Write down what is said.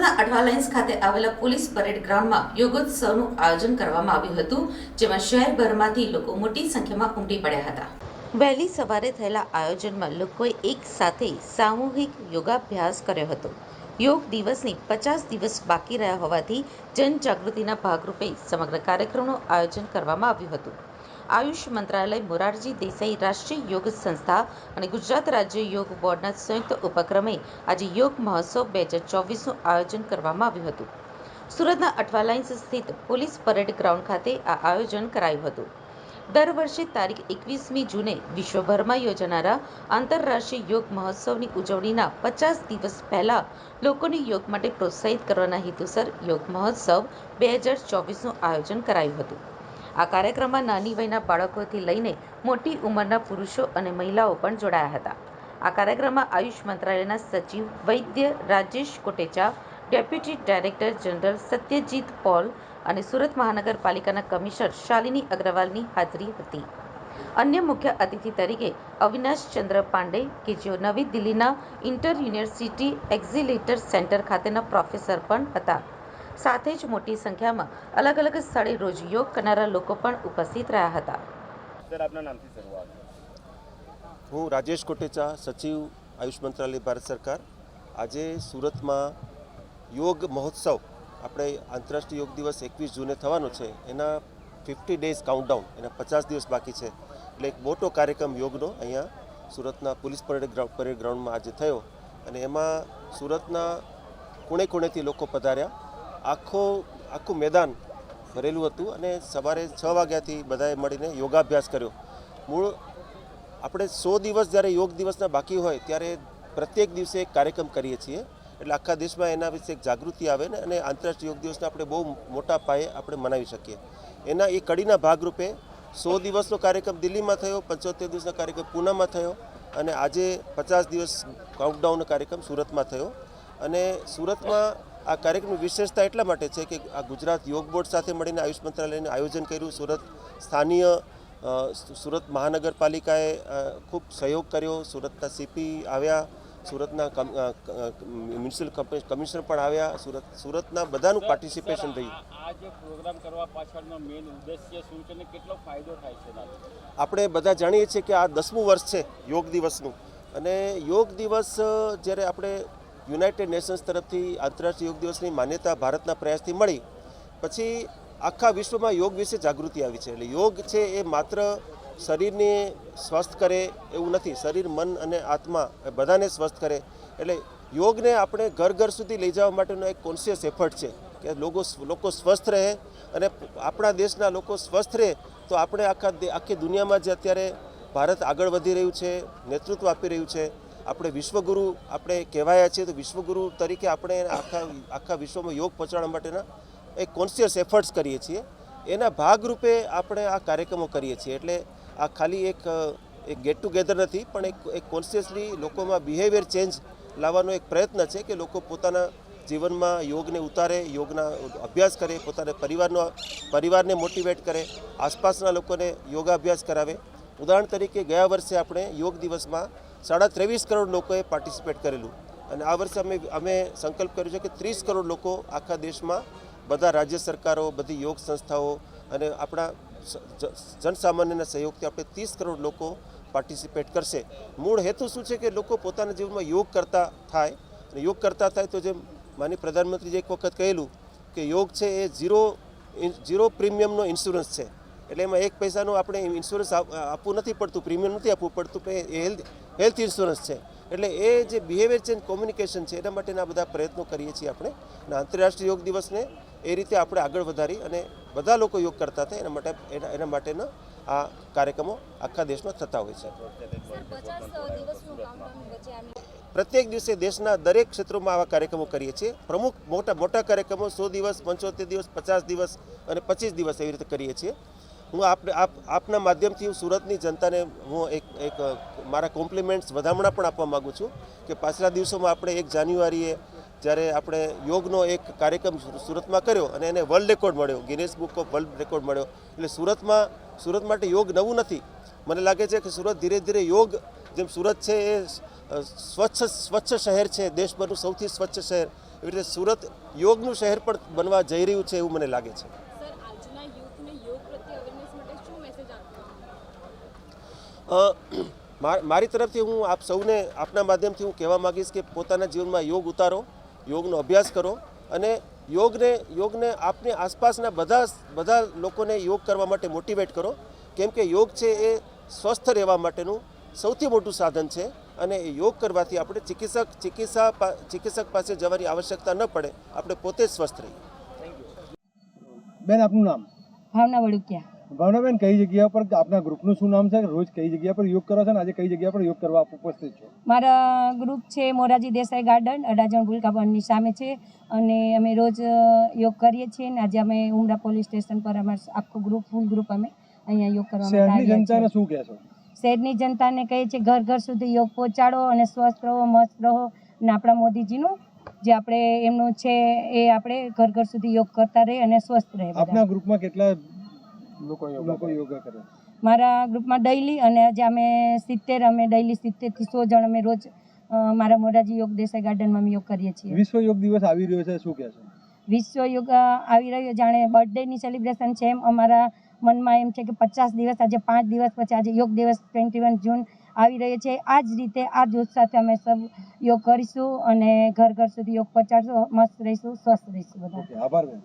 સુરતના અઠવા લાઇન્સ ખાતે આવેલા પોલીસ પરેડ ગ્રાઉન્ડમાં યોગોત્સવનું આયોજન કરવામાં આવ્યું હતું, જેમાં શહેરભરમાંથી લોકો મોટી સંખ્યામાં ઉમટી પડ્યા હતા. વહેલી સવારે થયેલા આયોજનમાં લોકોએ એક સાથે સામૂહિક યોગાભ્યાસ કર્યો હતો. યોગ દિવસની 50 દિવસ બાકી રહ્યા હોવાથી જનજાગૃતિના ભાગરૂપે સમગ્ર કાર્યક્રમનું આયોજન કરવામાં આવ્યું હતું. આયુષ મંત્રાલય, મોરારજી દેસાઈ રાષ્ટ્રીય યોગ સંસ્થા અને ગુજરાત રાજ્ય યોગ બોર્ડના સંયુક્ત ઉપક્રમે આજે યોગ મહોત્સવ 2024નું આયોજન કરવામાં આવ્યું હતું. સુરતના અઠવા લાઇન્સ સ્થિત પોલીસ પરેડ ગ્રાઉન્ડ ખાતે આ આયોજન કરાયું હતું. દર વર્ષે તારીખ 21મી જૂને વિશ્વભરમાં યોજાનારા આંતરરાષ્ટ્રીય યોગ મહોત્સવની ઉજવણીના 50 દિવસ પહેલા લોકોને યોગ માટે પ્રોત્સાહિત કરવાના હેતુસર યોગ મહોત્સવ 2024નું આયોજન કરાયું હતું. આ કાર્યક્રમમાં નાની વયના બાળકોથી લઈને મોટી ઉંમરના પુરુષો અને મહિલાઓ પણ જોડાયા હતા. આ કાર્યક્રમમાં આયુષ મંત્રાલયના સચિવ Vaidya Rajesh Kotecha, deputy director general Satyajit Paul અને સુરત મહાનગરપાલિકાના કમિશનર શાલિની અગ્રવાલની હાજરી હતી. અન્ય મુખ્ય અતિથિ તરીકે અવિનાશ ચંદ્ર પાંડે કે જેઓ નવી દિલ્હીના ઇન્ટર યુનિવર્સિટી એક્ઝિલેટર સેન્ટર ખાતેના પ્રોફેસર પણ હતા. સાથે જ મોટી સંખ્યામાં અલગ અલગ સ્થળે રોજ યોગ કરનારા લોકો પણ ઉપસ્થિત રહ્યા હતા. સર, આપના નામથી શરૂઆત. હું રાજેશ કોટેચા, સચિવ આયુષ મંત્રાલય, ભારત સરકાર. આજે સુરતમાં યોગ મહોત્સવ, આપણે આંતરરાષ્ટ્રીય યોગ દિવસ 21 જૂને થવાનો છે, એના 50 ડેઝ કાઉન્ટડાઉન, એના 50 દિવસ બાકી છે. એટલે એક મોટો કાર્યક્રમ યોગનો અહીંયા સુરતના પોલીસ પરેડ ગ્રાઉન્ડમાં આજે થયો અને એમાં સુરતના ખૂણે ખૂણેથી લોકો પધાર્યા. આખું મેદાન ભરેલું હતું અને સવારે 6 વાગ્યાથી બધાએ મળીને યોગાભ્યાસ કર્યો. મૂળ આપણે 100 દિવસ જ્યારે યોગ દિવસના બાકી હોય ત્યારે પ્રત્યેક દિવસે એક કાર્યક્રમ કરીએ છીએ, એટલે આખા દેશમાં એના વિશે એક જાગૃતિ આવે ને અને આંતરરાષ્ટ્રીય યોગ દિવસને આપણે બહુ મોટા પાયે આપણે મનાવી શકીએ. એના એ કડીના ભાગરૂપે 100 દિવસનો કાર્યક્રમ દિલ્હીમાં થયો, 75 દિવસનો કાર્યક્રમ પૂનામાં થયો અને આજે 50 દિવસ કાઉન્ટડાઉનનો કાર્યક્રમ સુરતમાં થયો. અને સુરતમાં આ કાર્યક્રમની વિશેષતા એટલા માટે છે કે આ ગુજરાત યોગ બોર્ડ સાથે મળીને આયુષ મંત્રાલયને આયોજન કર્યું. સુરત મહાનગરપાલિકાએ ખૂબ સહયોગ કર્યો. સુરતના સીપી આવ્યા, સુરતના મ્યુનિસિપલ કમિશનર પણ આવ્યા. સુરતના બધાનું પાર્ટિસિપેશન રહ્યું. આ જે પ્રોગ્રામ કરવા પાછળનો મેઇન ઉદ્દેશ્ય શું છે અને કેટલો ફાયદો થાય છે? આપણે બધા જાણીએ છીએ કે આ 10મું વર્ષ છે યોગ દિવસનું અને યોગ દિવસ જ્યારે આપણે યુનાઇટેડ નેશન્સ તરફથી આંતરરાષ્ટ્રીય યોગ દિવસની માન્યતા ભારતના પ્રયાસથી મળી પછી આખા વિશ્વમાં યોગ વિશે જાગૃતિ આવી છે. એટલે યોગ છે એ માત્ર શરીરને સ્વસ્થ કરે એવું નથી, શરીર, મન અને આત્મા બધાને સ્વસ્થ કરે. એટલે યોગને આપણે ઘર ઘર સુધી લઈ જવા માટેનો એક કોન્શિયસ એફર્ટ છે કે લોકો સ્વસ્થ રહે અને આપણા દેશના લોકો સ્વસ્થ રહે તો આપણે આખી દુનિયામાં જે અત્યારે ભારત આગળ વધી રહ્યું છે, નેતૃત્વ આપી રહ્યું છે, આપણે વિશ્વગુરુ આપણે કહેવાયા છીએ, તો વિશ્વગુરુ તરીકે આપણે આખા વિશ્વમાં યોગ પહોંચાડવા માટેના એક કોન્શિયસ એફર્ટ્સ કરીએ છીએ. એના ભાગરૂપે આપણે આ કાર્યક્રમો કરીએ છીએ. એટલે આ ખાલી એક ગેટ ટુગેધર નથી, પણ એક કોન્શિયસલી લોકોમાં બિહેવિયર ચેન્જ લાવવાનો એક પ્રયત્ન છે કે લોકો પોતાના જીવનમાં યોગને ઉતારે, યોગના અભ્યાસ કરે, પોતાના પરિવારને મોટિવેટ કરે, આસપાસના લોકોને યોગાભ્યાસ કરાવે. ઉદાહરણ તરીકે ગયા વર્ષે આપણે યોગ દિવસમાં 23.5 કરોડ લોકોએ પાર્ટિસિપેટ કરેલું અને આ વર્ષે અમે સંકલ્પ કર્યો છે કે 30 કરોડ લોકો આખા દેશમાં, બધા રાજ્ય સરકારો, બધી યોગ સંસ્થાઓ અને આપણા જનસામાન્યના સહયોગથી આપણે 30 કરોડ લોકો પાર્ટિસિપેટ કરશે. મૂળ હેતુ શું છે કે લોકો પોતાના જીવનમાં યોગ કરતા થાય અને યોગ કરતા થાય તો જેમ માનનીય પ્રધાનમંત્રીએ એક વખત કહેલું કે યોગ છે એ ઝીરો પ્રીમિયમનો ઇન્સ્યોરન્સ છે. એટલે એમાં 1 પૈસાનું આપણે ઇન્સ્યોરન્સ આપવું નથી પડતું, પ્રીમિયમ નથી આપવું પડતું, એ હેલ્થ ઇન્સ્યોરન્સ છે. એટલે એ જે બિહેવિયર ચેન્જ કોમ્યુનિકેશન છે એના માટેના બધા પ્રયત્નો કરીએ છીએ આપણે. અને આંતરરાષ્ટ્રીય યોગ દિવસને એ રીતે આપણે આગળ વધારી અને બધા લોકો યોગ કરતા થાય એના માટેના આ કાર્યક્રમો આખા દેશમાં થતા હોય છે. પ્રત્યેક દિવસે દેશના દરેક ક્ષેત્રોમાં આવા કાર્યક્રમો કરીએ છીએ. પ્રમુખ મોટા કાર્યક્રમો 100 દિવસ, 75 દિવસ, 50 દિવસ અને 25 દિવસ એવી રીતે કરીએ છીએ. હું આપના માધ્યમથી હું સુરતની જનતાને હું એક મારા કોમ્પ્લિમેન્ટ્સ, વધામણા પણ આપવા માગું છું કે પાછલા દિવસોમાં આપણે 1 જાન્યુઆરીએ જ્યારે આપણે યોગનો એક કાર્યક્રમ સુરતમાં કર્યો અને એને વર્લ્ડ રેકોર્ડ મળ્યો, Guinness book of world record મળ્યો. એટલે સુરત માટે યોગ નવું નથી. મને લાગે છે કે સુરત ધીરે ધીરે યોગ, જેમ સુરત છે એ સ્વચ્છ શહેર છે, દેશભરનું સૌથી સ્વચ્છ શહેર, એવી રીતે સુરત યોગનું શહેર પણ બનવા જઈ રહ્યું છે એવું મને લાગે છે. સર, આજના યુથને યોગ પ્રત્યે અવેરનેસ માટે શું મેસેજ આપશો? મારી તરફથી હું આપ સૌને આપના માધ્યમથી હું કહેવા માગીશ કે પોતાના જીવનમાં યોગ ઉતારો, યોગનો અભ્યાસ કરો અને યોગને આપની આસપાસના બધા લોકોને યોગ કરવા માટે મોટિવેટ કરો, કેમ કે યોગ છે એ સ્વસ્થ રહેવા માટેનું સૌથી મોટું સાધન છે અને યોગ કરવાથી આપણે ચિકિત્સક પાસે જવાની આવશ્યકતા ન પડે, આપણે પોતે જ સ્વસ્થ રહીએ. બેન, આપનું નામ? ભાવના વડુકિયા. ભાવનાબેન, કઈ જગ્યા પર આપના ગ્રુપનું શું નામ છે? રોજ કઈ જગ્યા પર યોગ કરો છો અને આજે કઈ જગ્યા પર યોગ કરવા ઉપસ્થિત છો? મારા ગ્રુપ છે મોરારજી દેસાઈ ગાર્ડન, અડાજણ ભૂલકા ભવનની સામે છે અને અમે રોજ યોગ કરીએ છીએ અને આજે અમે ઉમરા પોલીસ સ્ટેશન પર અમારું આખું ગ્રુપ, ફૂલ ગ્રુપ અમે અહીંયા યોગ કરવા માટે શહેરની આવ્યા જનતાને છીએ. શું કહેશો? શહેરની જનતાને કહે છે ઘર ઘર સુધી યોગ પહોંચાડો અને સ્વસ્થ રહો, મસ્ત રહો અને આપણા મોદીજીનું જે આપણે એમનું છે એ આપણે ઘર ઘર સુધી યોગ કરતા રહે અને સ્વસ્થ રહે. આપના ગ્રુપમાં કેટલા લોકો યોગા કરે? મારા ગ્રુપમાં ડેઈલી અને આજે અમે 70 થી 100 જણ અમે રોજ મારા મોરારજી યોગ દેસાઈ ગાર્ડનમાં અમે યોગ કરીએ છીએ. વિશ્વ યોગ દિવસ આવી રહ્યો છે, શું કહેશો? વિશ્વ યોગ આવી રહ્યો, જાણે બર્થડેની સેલિબ્રેશન છે એમ અમારા મનમાં એમ છે કે 50 દિવસ, આજે 5 દિવસ પછી આજે યોગ દિવસ 21 જૂન આવી રહ્યો છે. આ જ રીતે આ જ ઉત્સાહથી અમે સૌ યોગ કરીશું અને ઘર ઘર સુધી યોગ પહોંચાડશું, મસ્ત રહીશું, સ્વસ્થ રહીશું બધા. આભાર બેન.